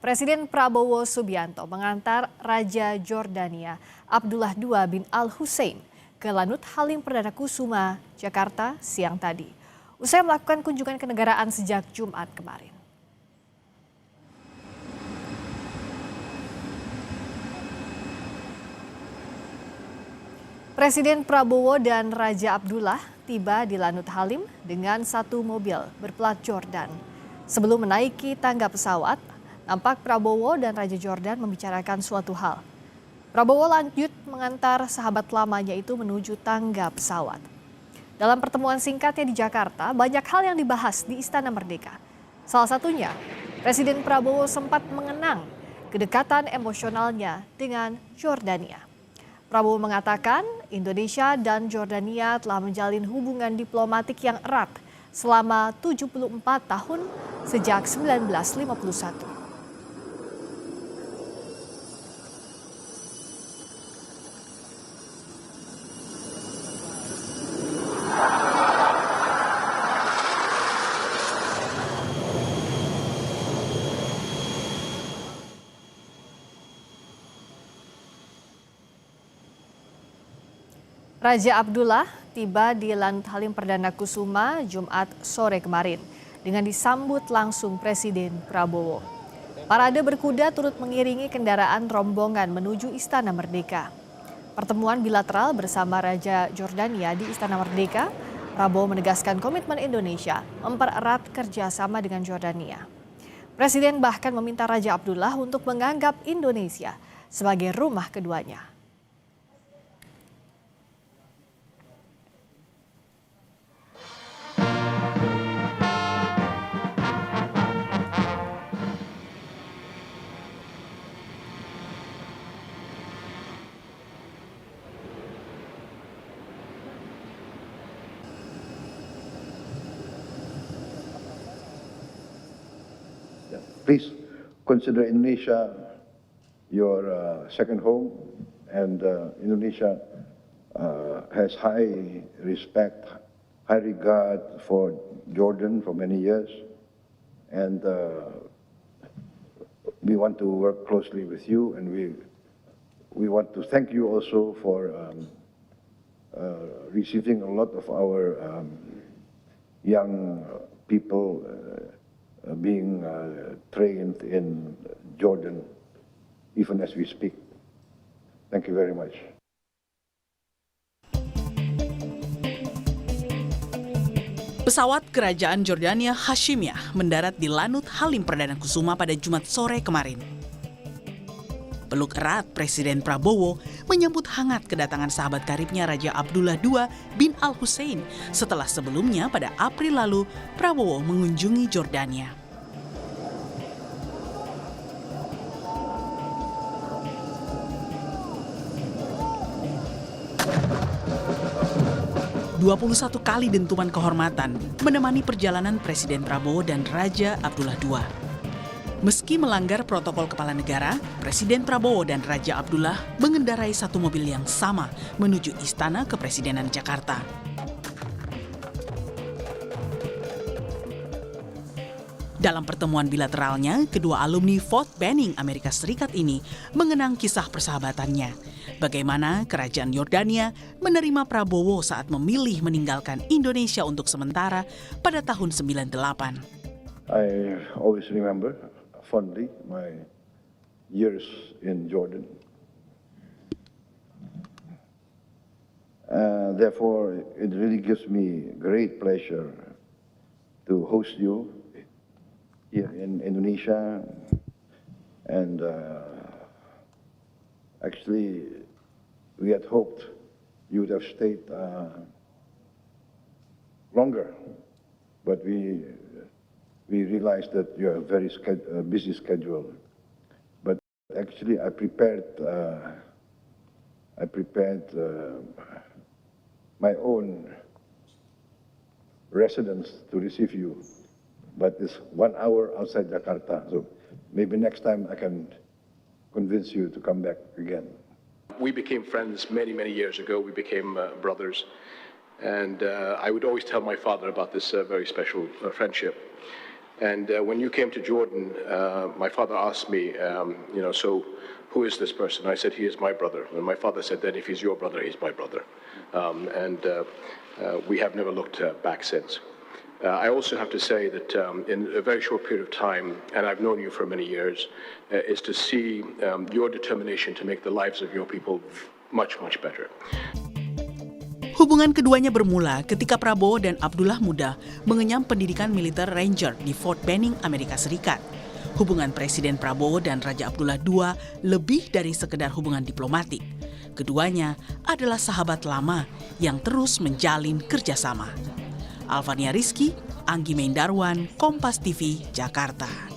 Presiden Prabowo Subianto mengantar Raja Jordania Abdullah II bin Al-Hussein ke Lanut Halim Perdana Kusuma, Jakarta siang tadi. Usai melakukan kunjungan kenegaraan sejak Jumat kemarin. Presiden Prabowo dan Raja Abdullah tiba di Lanut Halim dengan satu mobil berplat Jordan. Sebelum menaiki tangga pesawat, nampak Prabowo dan Raja Jordan membicarakan suatu hal. Prabowo lanjut mengantar sahabat lamanya itu menuju tangga pesawat. Dalam pertemuan singkatnya di Jakarta, banyak hal yang dibahas di Istana Merdeka. Salah satunya, Presiden Prabowo sempat mengenang kedekatan emosionalnya dengan Jordania. Prabowo mengatakan Indonesia dan Jordania telah menjalin hubungan diplomatik yang erat selama 74 tahun sejak 1951. Raja Abdullah tiba di Lanut Halim Perdana Kusuma Jumat sore kemarin dengan disambut langsung Presiden Prabowo. Parade berkuda turut mengiringi kendaraan rombongan menuju Istana Merdeka. Pertemuan bilateral bersama Raja Jordania di Istana Merdeka, Prabowo menegaskan komitmen Indonesia mempererat kerjasama dengan Jordania. Presiden bahkan meminta Raja Abdullah untuk menganggap Indonesia sebagai rumah keduanya. Please consider Indonesia your second home, and Indonesia has high respect, high regard for Jordan for many years, and we want to work closely with you, and we want to thank you also for receiving a lot of our young people being trained in Jordan, even as we speak. Thank you very much. Pesawat Kerajaan Jordania Hashimiyah mendarat di Lanut Halim Perdana Kusuma pada Jumat sore kemarin. Peluk erat Presiden Prabowo menyambut hangat kedatangan sahabat karibnya Raja Abdullah II bin Al-Hussein setelah sebelumnya pada April lalu Prabowo mengunjungi Jordania. "21 kali dentuman kehormatan menemani perjalanan Presiden Prabowo dan Raja Abdullah II. Meski melanggar protokol kepala negara, Presiden Prabowo dan Raja Abdullah mengendarai satu mobil yang sama menuju Istana Kepresidenan Jakarta. Dalam pertemuan bilateralnya, kedua alumni Fort Benning, Amerika Serikat ini mengenang kisah persahabatannya. Bagaimana Kerajaan Yordania menerima Prabowo saat memilih meninggalkan Indonesia untuk sementara pada tahun 98. I always remember fondly my years in Jordan. Therefore, it really gives me great pleasure to host you here in Indonesia, and actually we had hoped you would have stayed longer, but we realized that you have a very busy schedule. But actually I prepared my own residence to receive you, but it's 1 hour outside Jakarta, so maybe next time I can convince you to come back again. We became friends many years ago. We became brothers, and I would always tell my father about this very special friendship. And when you came to Jordan, my father asked me, so who is this person? I said, he is my brother. And my father said, then if he's your brother, he's my brother. We have never looked back since. I also have to say that in a very short period of time, and I've known you for many years, is to see your determination to make the lives of your people much, much better. Hubungan keduanya bermula ketika Prabowo dan Abdullah muda mengenyam pendidikan militer Ranger di Fort Benning, Amerika Serikat. Hubungan Presiden Prabowo dan Raja Abdullah II lebih dari sekedar hubungan diplomatik. Keduanya adalah sahabat lama yang terus menjalin kerjasama. Alvania Rizky, Anggi Meindarwan, Kompas TV, Jakarta.